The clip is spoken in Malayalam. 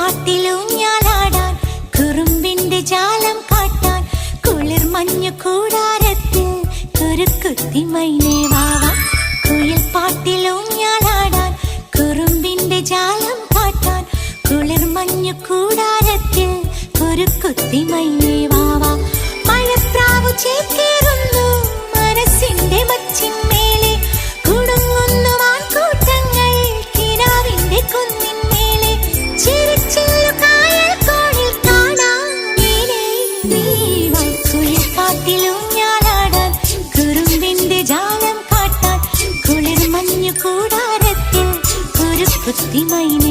പാട്ടിലൂഞ്ഞാലാടാൻ കുറുമ്പിന്റെ ജാലം കാട്ടാൻ കുളിർ മഞ്ഞു കൂടാരത്തിൽ കുരുക്കുത്തി മൈനേ വാവാ. കുയിൽ പാട്ടിലൂഞ്ഞാലാടാൻ കുറുമ്പിന്റെ ജാലം കാട്ടാൻ കുളിർ മഞ്ഞു കൂടാരത്തിൽ കുരുക്കുത്തി മൈനേ വാവാ. മഴപ്രാവു ചേക്കേറുന്നു മനസ്സിന്റെ മച്ചിന്മേലെ കുടുങ്ങുന്നു മാൻകൂട്ടങ്ങൾ കിനാവിന്റെ കുന്നിന്മേലെ ചിരിച്ചില്ലു കായൽ കോണിൽ കാണാം നീലേ നീവാ. കുയിൽ പാട്ടിലൂഞ്ഞാലാടാൻ കുറുമ്പിന്റെ ജാലം കാട്ടാൻ കുളിർ മഞ്ഞു കൂടാരത്തിൽ കുരുക്കുത്തി മൈനേ